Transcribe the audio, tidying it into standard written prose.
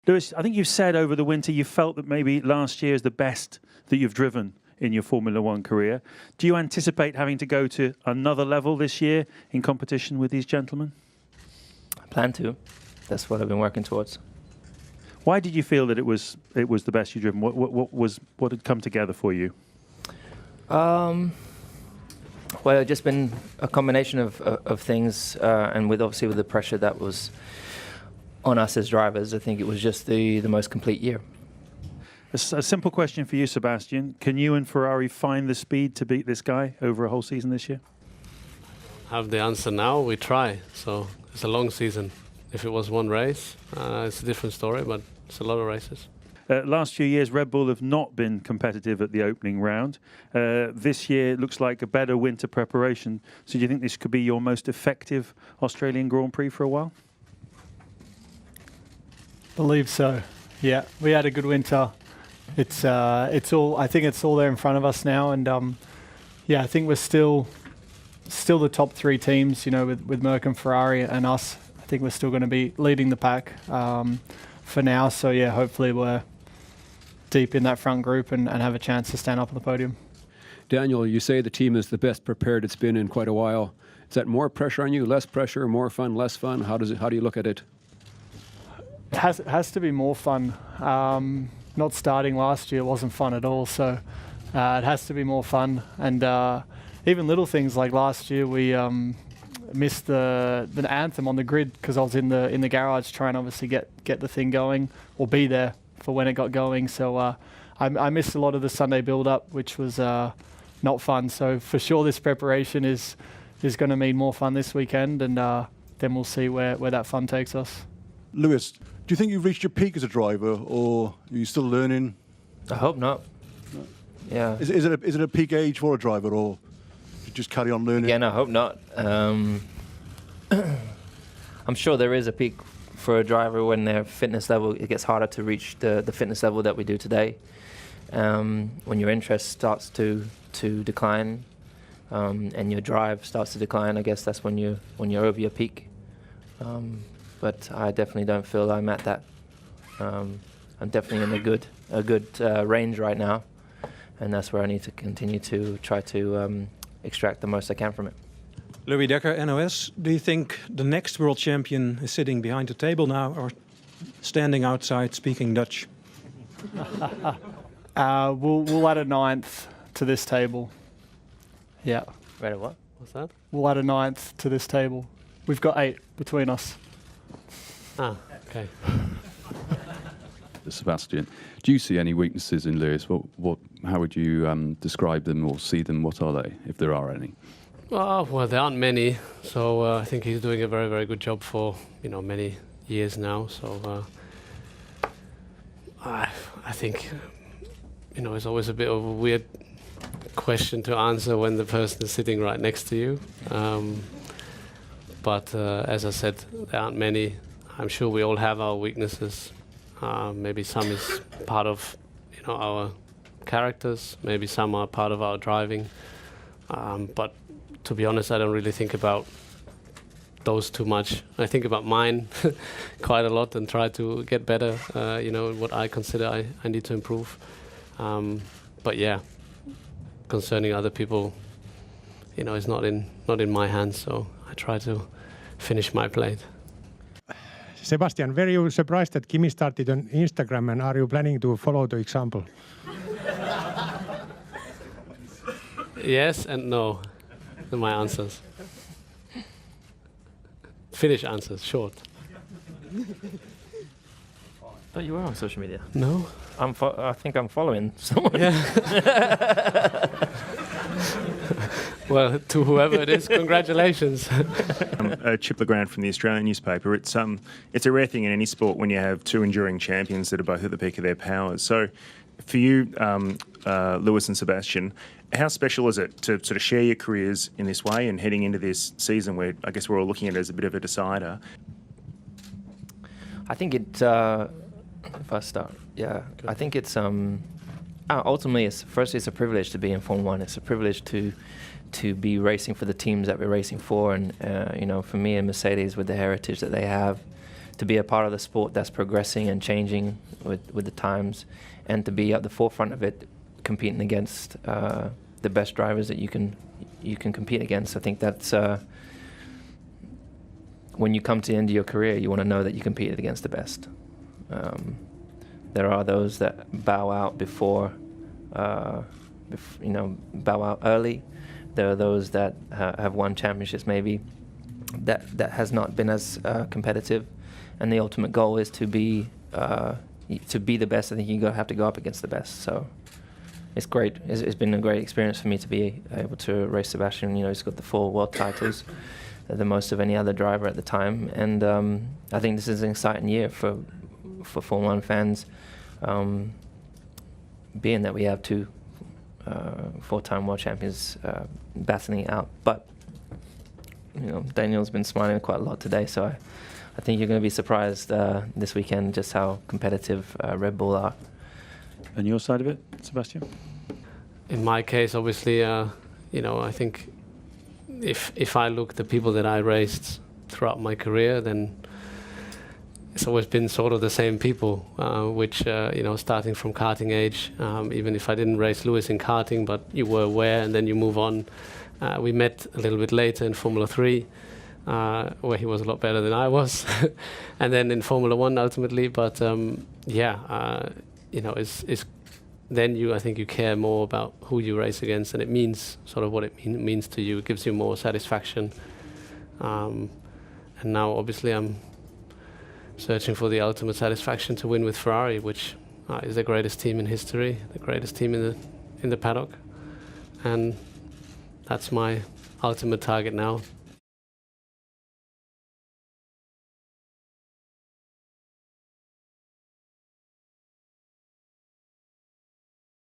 Lewis, I think you've said over the winter you felt that maybe last year is the best that you've driven in your Formula One career. Do you anticipate having to go to another level this year in competition with these gentlemen? I plan to. That's what I've been working towards. Why did you feel that it was the best you've driven? What had come together for you? Well, it's just been a combination of things, and obviously with the pressure that was on us as drivers, I think it was just the most complete year. A simple question for you, Sebastian. Can you and Ferrari find the speed to beat this guy over a whole season this year? Have the answer now, we try. So it's a long season. If it was one race, it's a different story, but it's a lot of races. Last few years, Red Bull have not been competitive at the opening round. This year it looks like a better winter preparation. So do you think this could be your most effective Australian Grand Prix for a while? Believe so. Yeah, we had a good winter. It's all. I think it's all there in front of us now, and yeah, I think we're still the top three teams. You know, with Merck and Ferrari and us. I think we're still going to be leading the pack for now. So yeah, hopefully we're deep in that front group and have a chance to stand up on the podium. Daniel, you say the team is the best prepared it's been in quite a while. Is that more pressure on you, less pressure, more fun, less fun? How do you look at it? It has to be more fun. Not starting last year wasn't fun at all, so it has to be more fun. And even little things like last year, we missed the anthem on the grid because I was in the garage trying to obviously get the thing going or be there for when it got going. So I missed a lot of the Sunday build-up, which was not fun. So for sure, this preparation is going to mean more fun this weekend, and then we'll see where that fun takes us. Lewis, do you think you've reached your peak as a driver, or are you still learning? I hope not. No. Yeah. Is it a peak age for a driver, or you just carry on learning? Yeah, no, I hope not. I'm sure there is a peak for a driver when their fitness level, it gets harder to reach the fitness level that we do today. When your interest starts to decline and your drive starts to decline, I guess that's when you're over your peak. But I definitely don't feel I'm at that. I'm definitely in a good range right now, and that's where I need to continue to try to extract the most I can from it. Louis Dekker, NOS. Do you think the next world champion is sitting behind the table now or standing outside speaking Dutch? We'll add a ninth to this table. Yeah. Wait, what? What's that? We'll add a ninth to this table. We've got 8 between us. Ah, okay. Sebastian, do you see any weaknesses in Lewis? How would you describe them or see them? What are they, if there are any? Well, there aren't many. So I think he's doing a very, very good job for many years now. So I think it's always a bit of a weird question to answer when the person is sitting right next to you. But as I said, there aren't many. I'm sure we all have our weaknesses. Maybe some is part of our characters. Maybe some are part of our driving. But to be honest, I don't really think about those too much. I think about mine quite a lot and try to get better. What I consider I need to improve. But yeah, concerning other people, it's not in my hands. So I try to finish my plate. Sebastian, were you surprised that Kimi started on Instagram, and are you planning to follow the example? Yes and no. They're my answers. Finish answers, short. But you were on social media. No? I think I'm following someone. Yeah. Well, to whoever it is, congratulations. Chip Legrand from the Australian newspaper. It's a rare thing in any sport when you have two enduring champions that are both at the peak of their powers. So for you, Lewis and Sebastian, how special is it to sort of share your careers in this way and heading into this season where I guess we're all looking at it as a bit of a decider? I think it, if I start, yeah, I think it's, ultimately, it's a privilege to be in Formula One. It's a privilege to be racing for the teams that we're racing for. And, for me and Mercedes, with the heritage that they have, to be a part of the sport that's progressing and changing with the times, and to be at the forefront of it, competing against the best drivers that you can compete against. I think that's when you come to the end of your career, you want to know that you competed against the best. There are those that bow out bow out early. There are those that have won championships maybe that has not been as competitive, and the ultimate goal is to be the best. I think you have to go up against the best. So it's great. It's been a great experience for me to be able to race Sebastian. He's got the 4 world titles, the most of any other driver at the time, and I think this is an exciting year for Formula 1 fans, being that we have 2 4-time world champions battling it out. But Daniel's been smiling quite a lot today, so I think you're going to be surprised this weekend just how competitive Red Bull are. And your side of it, Sebastian? In my case, obviously, I think if I look at the people that I raced throughout my career, then it's always been sort of the same people, which, starting from karting age, even if I didn't race Lewis in karting, but you were aware and then you move on. We met a little bit later in Formula 3, where he was a lot better than I was, and then in Formula 1 ultimately. But then I think you care more about who you race against, and it means sort of what it means to you. It gives you more satisfaction. And now obviously I'm searching for the ultimate satisfaction to win with Ferrari, which is the greatest team in history, the greatest team in the paddock, and that's my ultimate target now.